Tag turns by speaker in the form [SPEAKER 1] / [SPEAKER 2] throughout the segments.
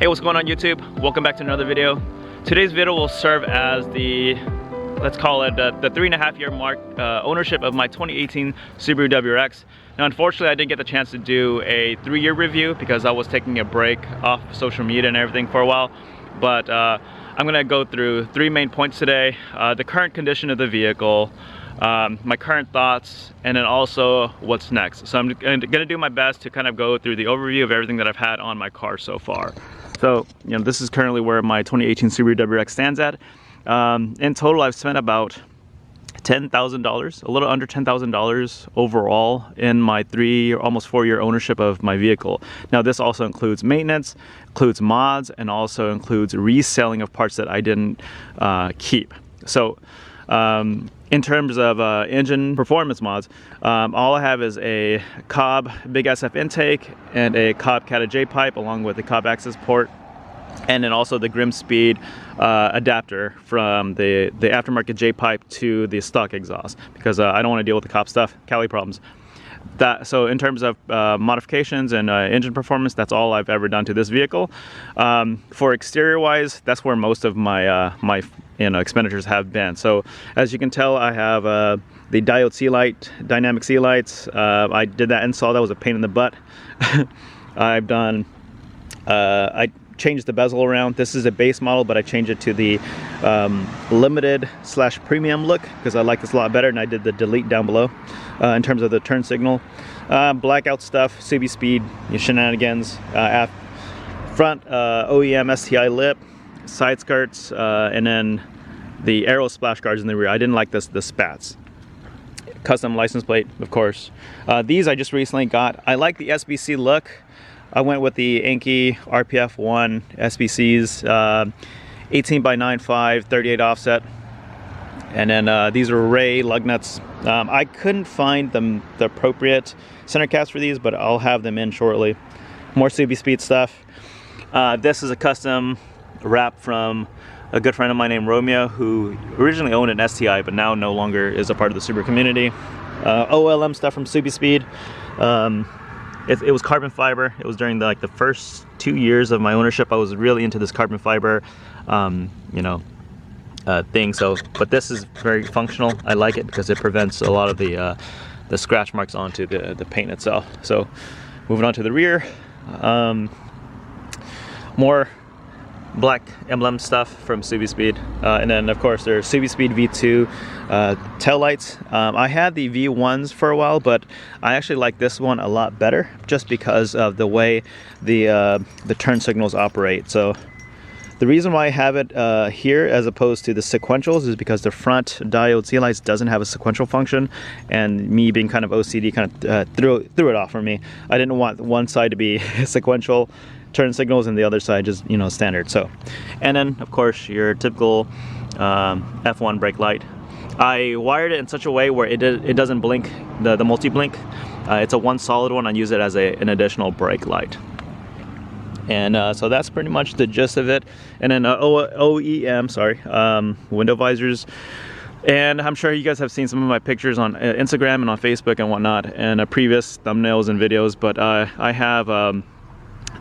[SPEAKER 1] Hey, what's going on YouTube? Welcome back to another video. Today's video will serve as the, let's call it the 3.5 year mark ownership of my 2018 Subaru WRX. Now unfortunately I didn't get the chance to do a 3-year review because I was taking a break off social media and everything for a while. But I'm gonna go through 3 main points today. The current condition of the vehicle, my current thoughts, and then also what's next. So I'm gonna do my best to kind of go through the overview of everything that I've had on my car so far. So, you know, this is currently where my 2018 Subaru WRX stands at. In total, I've spent about $10,000, a little under $10,000 overall in my almost 4-year ownership of my vehicle. Now, this also includes maintenance, includes mods, and also includes reselling of parts that I didn't keep. So, in terms of engine performance mods, all I have is a Cobb Big SF intake and a Cobb Cata J pipe along with the Cobb access port, and then also the Grim Speed adapter from the aftermarket J pipe to the stock exhaust, because I don't want to deal with the Cobb stuff, Cali problems. So in terms of modifications and engine performance, that's all I've ever done to this vehicle. For exterior wise, that's where most of my expenditures have been. So as you can tell, I have the diode sea light, dynamic sea lights. I did that install. That was a pain in the butt. I've done I changed the bezel around. This is a base model, but I changed it to the limited/premium look because I like this a lot better, and I did the delete down below. In terms of the turn signal, blackout stuff, Subi speed, shenanigans, front OEM STI lip, side skirts, and then the aero splash guards in the rear. I didn't like the spats. Custom license plate, of course. These I just recently got. I like the SBC look. I went with the Anki RPF1 SBCs, 18x9.5, 38 offset. And then these are Ray lug nuts. I couldn't find the appropriate center caps for these, but I'll have them in shortly. More Subi Speed stuff. This is a custom wrap from a good friend of mine named Romeo, who originally owned an STI, but now no longer is a part of the Subaru community. OLM stuff from Subi Speed. It was carbon fiber. It was during the first 2 years of my ownership. I was really into this carbon fiber, thing. So, but this is very functional. I like it because it prevents a lot of the scratch marks onto the paint itself. So, moving on to the rear, more black emblem stuff from Subi Speed, and then of course there's Subi Speed V2 tail lights. I had the V1s for a while, but I actually like this one a lot better just because of the way the turn signals operate. So the reason why I have it here as opposed to the sequentials is because the front diode sea lights doesn't have a sequential function, and me being kind of OCD kind of threw it off for me. I didn't want one side to be sequential turn signals and the other side just standard. So, and then of course your typical F1 brake light. I wired it in such a way where it doesn't blink, the multi-blink. It's a one solid one. I use it as an additional brake light. And so that's pretty much the gist of it. And then OEM, sorry, window visors. And I'm sure you guys have seen some of my pictures on Instagram and on Facebook and whatnot, and previous thumbnails and videos. But I have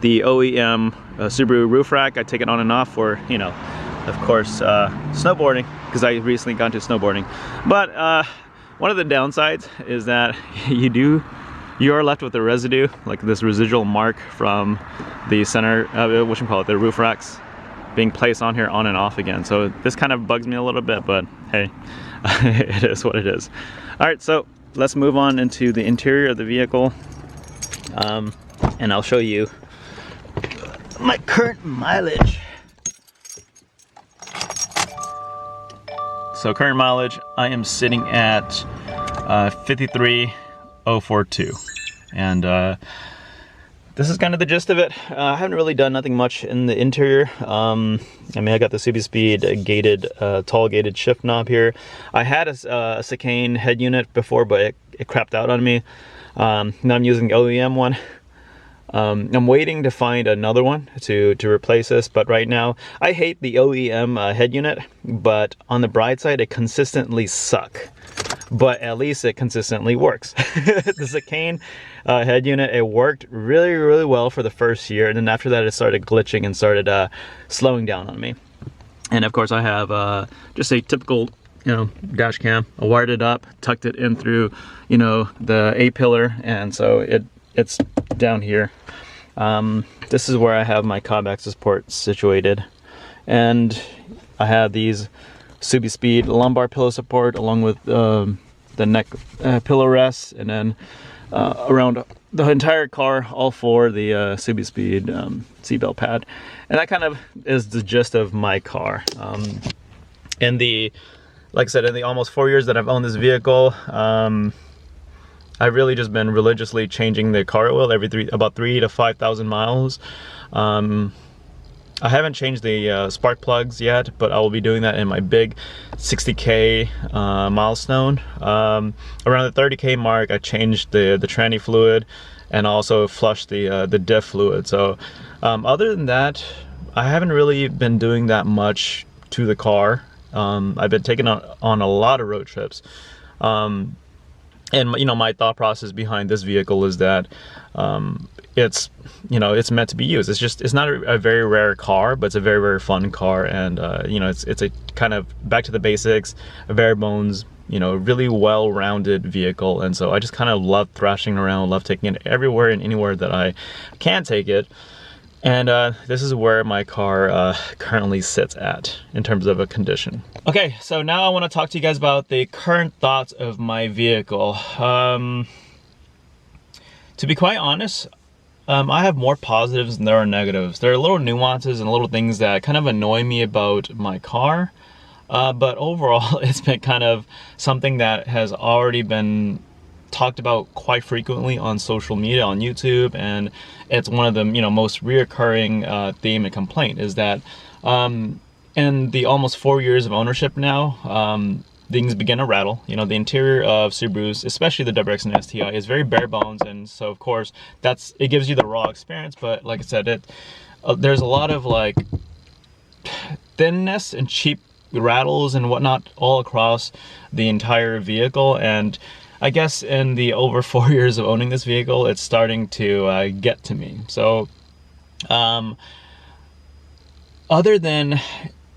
[SPEAKER 1] the OEM Subaru roof rack. I take it on and off for, of course, snowboarding, because I recently got into snowboarding. But one of the downsides is that you are left with the residue, like this residual mark from the center, the roof racks being placed on here on and off again. So this kind of bugs me a little bit, but hey, it is what it is. All right, so let's move on into the interior of the vehicle, and I'll show you my current mileage. So current mileage, I am sitting at 53,042, and this is kind of the gist of it. I haven't really done nothing much in the interior. I mean, I got the Subi Speed gated, tall gated shift knob here. I had a chicane head unit before, but it crapped out on me. Now I'm using the OEM one. I'm waiting to find another one to replace this, but right now I hate the OEM head unit, but on the bright side, it consistently suck. but at least it consistently works. The Chicane head unit, it worked really well for the first year, and then after that it started glitching and started slowing down on me. And of course I have just a typical, you know, dash cam. I wired it up, tucked it in through, you know, the A-pillar, and so it's down here. This is where I have my cob access port situated, and I have these SubiSpeed lumbar pillow support along with the neck pillow rests, and then around the entire car, all four, the SubiSpeed seatbelt pad. And that kind of is the gist of my car. Like I said, in the almost 4 years that I've owned this vehicle, I've really just been religiously changing the car oil every about 3,000 to 5,000 miles. I haven't changed the spark plugs yet, but I will be doing that in my big 60K milestone. Around the 30K mark, I changed the tranny fluid and also flushed the diff fluid. So other than that, I haven't really been doing that much to the car. I've been taking on a lot of road trips. And you know, my thought process behind this vehicle is that it's, you know, it's meant to be used. It's not a very rare car, but it's a very fun car. And you know, it's a kind of back to the basics, a bare bones, you know, really well-rounded vehicle. And so I just kind of love thrashing around, love taking it everywhere and anywhere that I can take it. And this is where my car currently sits at in terms of a condition. Okay, so now I want to talk to you guys about the current thoughts of my vehicle. To be quite honest, I have more positives than there are negatives. There are little nuances and little things that kind of annoy me about my car. But overall, it's been kind of something that has already been talked about quite frequently on social media, on YouTube, and it's one of the, you know, most reoccurring theme and complaint is that in the almost 4 years of ownership now, things begin to rattle. You know, the interior of Subarus, especially the WRX and STI, is very bare bones, and so of course it gives you the raw experience. But like I said, there's a lot of like thinness and cheap rattles and whatnot all across the entire vehicle. And I guess in the over 4 years of owning this vehicle, it's starting to get to me. So other than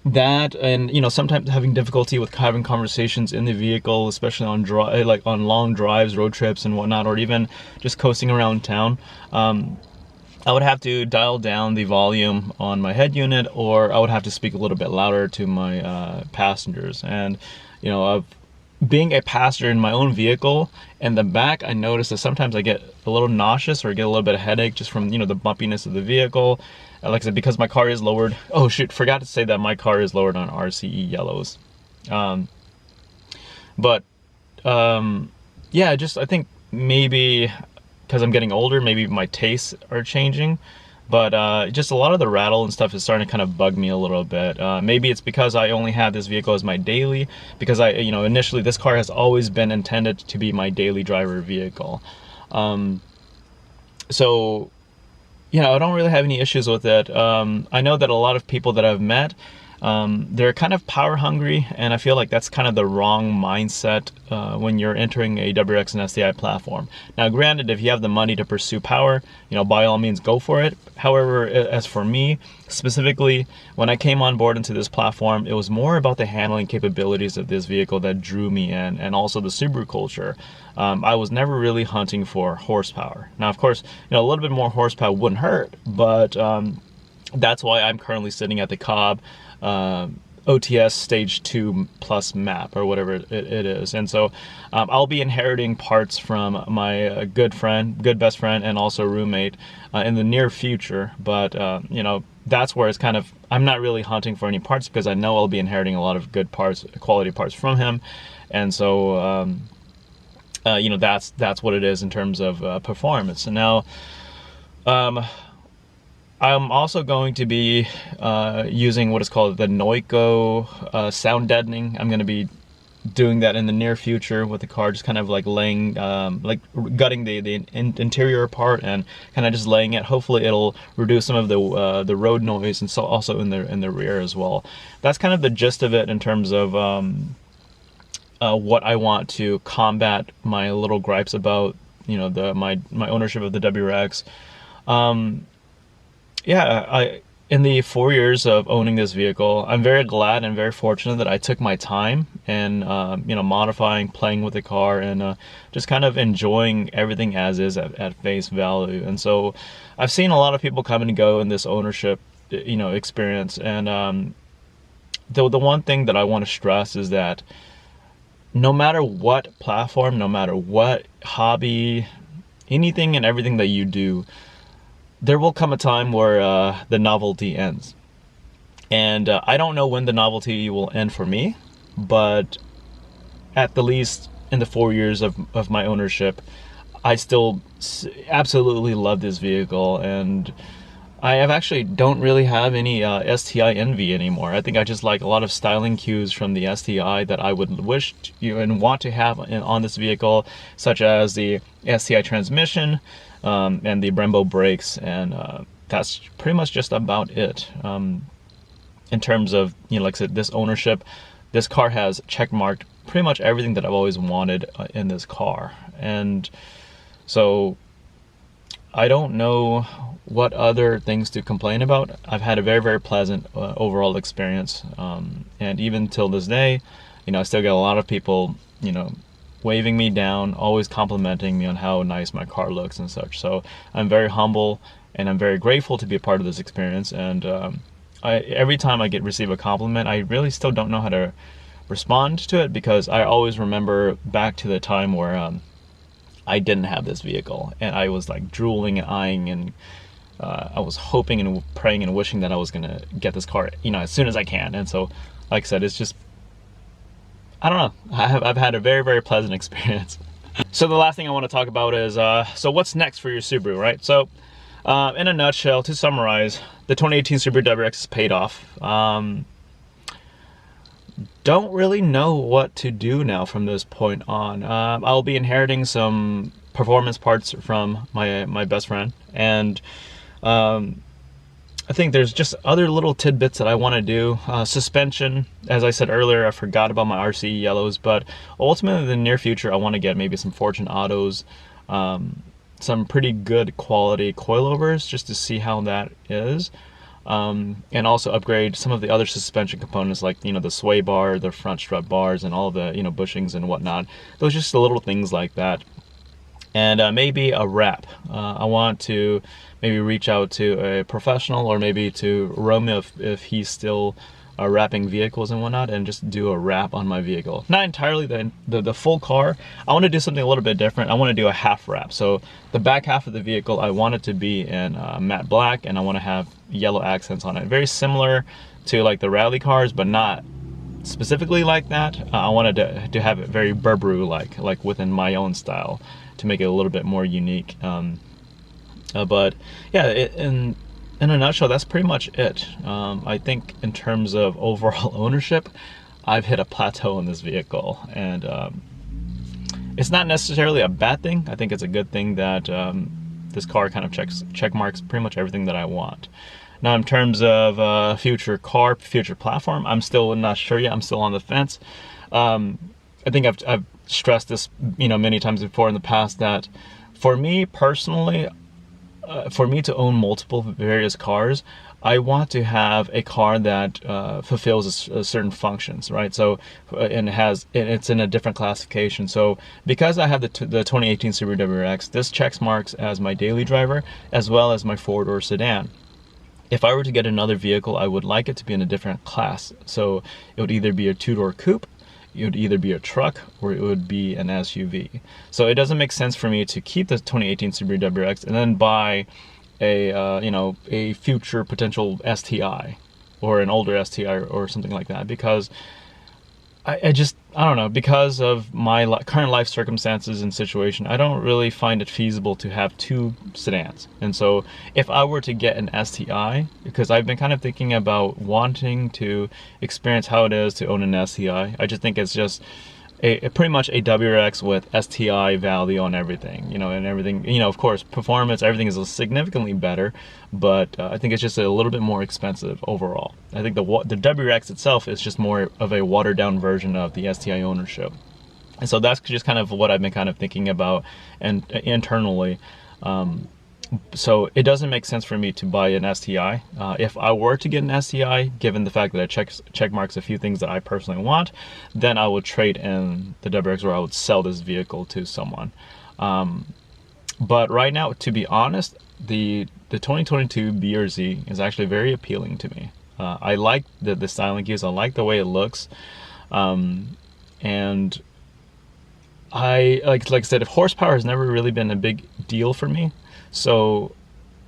[SPEAKER 1] that, and you know, sometimes having difficulty with having conversations in the vehicle, especially on on long drives, road trips and whatnot, or even just coasting around town, I would have to dial down the volume on my head unit, or I would have to speak a little bit louder to my passengers. And you know, being a passenger in my own vehicle, in the back, I notice that sometimes I get a little nauseous or get a little bit of headache just from, you know, the bumpiness of the vehicle. Like I said, because my car is lowered. Oh shoot, forgot to say that my car is lowered on RCE yellows. Yeah, just I think maybe because I'm getting older, maybe my tastes are changing. But just a lot of the rattle and stuff is starting to kind of bug me a little bit. Maybe it's because I only have this vehicle as my daily, because you know, initially this car has always been intended to be my daily driver vehicle. So, you know, I don't really have any issues with it. I know that a lot of people that I've met, they're kind of power hungry, and I feel like that's kind of the wrong mindset when you're entering a WRX and STI platform. Now granted, if you have the money to pursue power, you know, by all means go for it. However, as for me specifically, when I came on board into this platform, it was more about the handling capabilities of this vehicle that drew me in, and also the Subaru culture. I was never really hunting for horsepower. Now of course, you know, a little bit more horsepower wouldn't hurt, but that's why I'm currently sitting at the Cobb OTS stage 2 plus map, or whatever it is. And so I'll be inheriting parts from my good best friend and also roommate in the near future. But you know, that's where it's kind of, I'm not really hunting for any parts because I know I'll be inheriting a lot of good parts, quality parts from him. And so you know, that's what it is in terms of performance. And now I'm also going to be using what is called the Noiko sound deadening. I'm going to be doing that in the near future with the car, just kind of like laying, like gutting the interior part and kind of just laying it. Hopefully it'll reduce some of the road noise, and so also in the rear as well. That's kind of the gist of it in terms of what I want to combat my little gripes about, you know, my ownership of the WRX. Yeah, in the 4 years of owning this vehicle, I'm very glad and very fortunate that I took my time and you know, modifying, playing with the car, and just kind of enjoying everything as is at face value. And so I've seen a lot of people come and go in this ownership, you know, experience. And the one thing that I want to stress is that no matter what platform, no matter what hobby, anything and everything that you do, there will come a time where the novelty ends. And I don't know when the novelty will end for me, but at the least in the 4 years of my ownership, I still absolutely love this vehicle. And I have actually don't really have any STI envy anymore. I think I just like a lot of styling cues from the STI that I would wish and want to have on this vehicle, such as the STI transmission, and the Brembo brakes, and that's pretty much just about it. In terms of, you know, like I said, this ownership, this car has checkmarked pretty much everything that I've always wanted in this car. And so I don't know what other things to complain about. I've had a very, very pleasant overall experience, and even till this day, you know, I still get a lot of people, you know, waving me down, always complimenting me on how nice my car looks and such. So I'm very humble and I'm very grateful to be a part of this experience. And every time I receive a compliment, I really still don't know how to respond to it, because I always remember back to the time where I didn't have this vehicle and I was like drooling and eyeing, and I was hoping and praying and wishing that I was gonna get this car, you know, as soon as I can. And so, like I said, it's just, I don't know, I've had a very, very pleasant experience. So the last thing I want to talk about is, so what's next for your Subaru, right? So in a nutshell, to summarize, the 2018 Subaru WRX is paid off. Don't really know what to do now from this point on. I'll be inheriting some performance parts from my best friend, and I think there's just other little tidbits that I want to do. Suspension, as I said earlier, I forgot about my RCE yellows, but ultimately in the near future, I want to get maybe some Fortune Autos, some pretty good quality coilovers, just to see how that is. And also upgrade some of the other suspension components, like, you know, the sway bar, the front strut bars, and all the, you know, bushings and whatnot. Those just the little things like that. And maybe a wrap. I want to maybe reach out to a professional, or maybe to Romeo if he's still wrapping vehicles and whatnot, and just do a wrap on my vehicle. Not entirely the full car. I want to do something a little bit different. I want to do a half wrap. So the back half of the vehicle, I want it to be in matte black, and I want to have yellow accents on it. Very similar to like the rally cars, but not specifically like that. I wanted to have it very Burberry like within my own style, to make it a little bit more unique. But yeah, in a nutshell, that's pretty much it. I think in terms of overall ownership, I've hit a plateau in this vehicle, and it's not necessarily a bad thing. I think it's a good thing that this car kind of check marks pretty much everything that I want. Now, in terms of future platform, I'm still not sure yet. I'm still on the fence. I think I've stressed this, you know, many times before in the past, that for me personally, for me to own multiple various cars, I want to have a car that fulfills certain functions, right? So, and it's in a different classification. So, because I have the 2018 Subaru WRX, this checks marks as my daily driver as well as my four-door sedan. If I were to get another vehicle, I would like it to be in a different class. So, it would either be a two-door coupe, it would either be a truck, or it would be an SUV. So it doesn't make sense for me to keep the 2018 Subaru WRX and then buy a you know, a future potential STI or an older STI or something like that, because I don't know, because of my current life circumstances and situation, I don't really find it feasible to have two sedans. And so if I were to get an STI, because I've been kind of thinking about wanting to experience how it is to own an STI, I just think it's just pretty much a WRX with STI value on everything, you know, and everything, you know, of course, performance, everything is significantly better, but I think it's just a little bit more expensive overall. I think the WRX itself is just more of a watered down version of the STI ownership. And so that's just kind of what I've been kind of thinking about and internally. So it doesn't make sense for me to buy an STI. If I were to get an STI, given the fact that it check marks a few things that I personally want, then I would trade in the WRX, or I would sell this vehicle to someone. But right now, to be honest, the 2022 BRZ is actually very appealing to me. I like the styling cues. I like the way it looks, and like I said, horsepower has never really been a big deal for me. So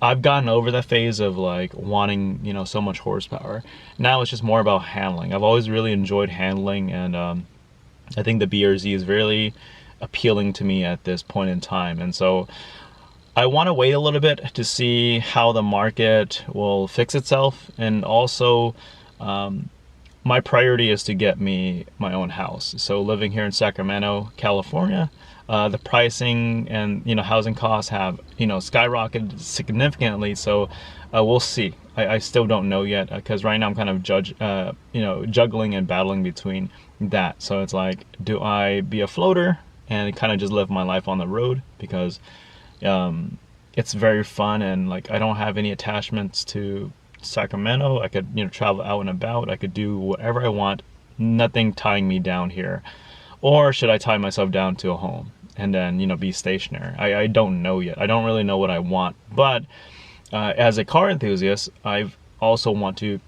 [SPEAKER 1] I've gotten over that phase of like wanting, you know, so much horsepower. Now it's just more about handling. I've always really enjoyed handling, and I think the BRZ is really appealing to me at this point in time. And so I want to wait a little bit to see how the market will fix itself. And also, my priority is to get me my own house. So living here in Sacramento, California, the pricing and, you know, housing costs have, you know, skyrocketed significantly. So we'll see. I still don't know yet, because right now I'm kind of juggling and battling between that. So it's like, do I be a floater and kind of just live my life on the road, because it's very fun, and like I don't have any attachments to Sacramento. I could, you know, travel out and about. I could do whatever I want, nothing tying me down here. Or should I tie myself down to a home and then, you know, be stationary? I don't know yet. I don't really know what I want. But as a car enthusiast, I also want to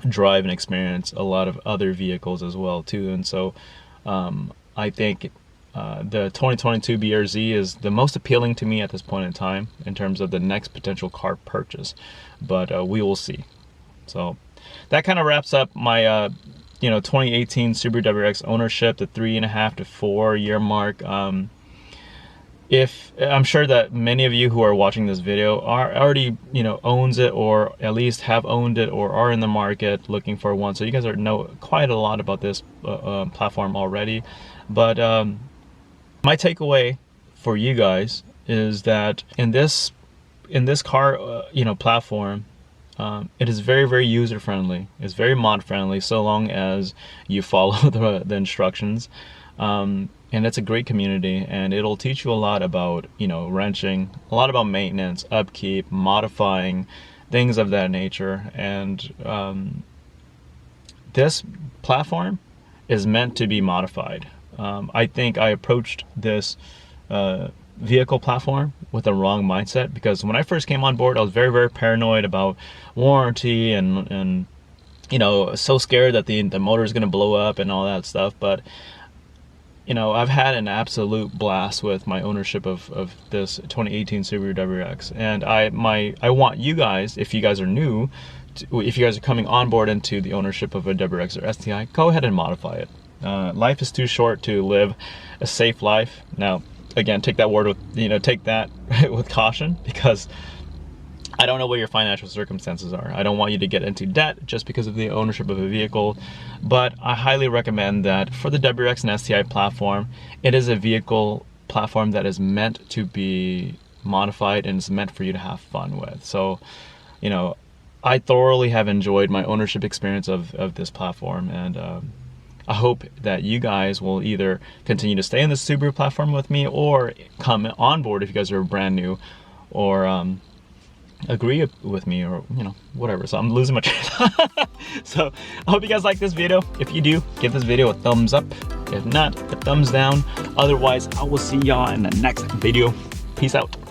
[SPEAKER 1] drive and experience a lot of other vehicles as well too. And so I think the 2022 BRZ is the most appealing to me at this point in time in terms of the next potential car purchase. But we will see. So that kind of wraps up my 2018 Subaru WRX ownership, the 3.5 to 4 year mark. If I'm sure that many of you who are watching this video are already, you know, owns it, or at least have owned it, or are in the market looking for one. So you guys know quite a lot about this platform already. But my takeaway for you guys is that in this car platform, it is very, very user friendly. It's very mod friendly, so long as you follow the instructions. And it's a great community, and it'll teach you a lot about, you know, wrenching, a lot about maintenance, upkeep, modifying, things of that nature. And this platform is meant to be modified. I think I approached this vehicle platform with a wrong mindset, because when I first came on board, I was very, very paranoid about warranty and you know, so scared that the motor is going to blow up and all that stuff. But you know, I've had an absolute blast with my ownership of this 2018 Subaru WRX, and I want you guys, if you guys are new, if you guys are coming on board into the ownership of a WRX or STI, go ahead and modify it. Life is too short to live a safe life. Now, again, take that with caution, because I don't know what your financial circumstances are. I don't want you to get into debt just because of the ownership of a vehicle. But I highly recommend that for the WRX and STI platform, it is a vehicle platform that is meant to be modified and is meant for you to have fun with. So, you know, I thoroughly have enjoyed my ownership experience of this platform, and I hope that you guys will either continue to stay in the Subaru platform with me, or come on board if you guys are brand new, or agree with me, or, you know, whatever. So I'm losing my train of thought. So I hope you guys like this video. If you do, give this video a thumbs up. If not, a thumbs down. Otherwise, I will see y'all in the next video. Peace out.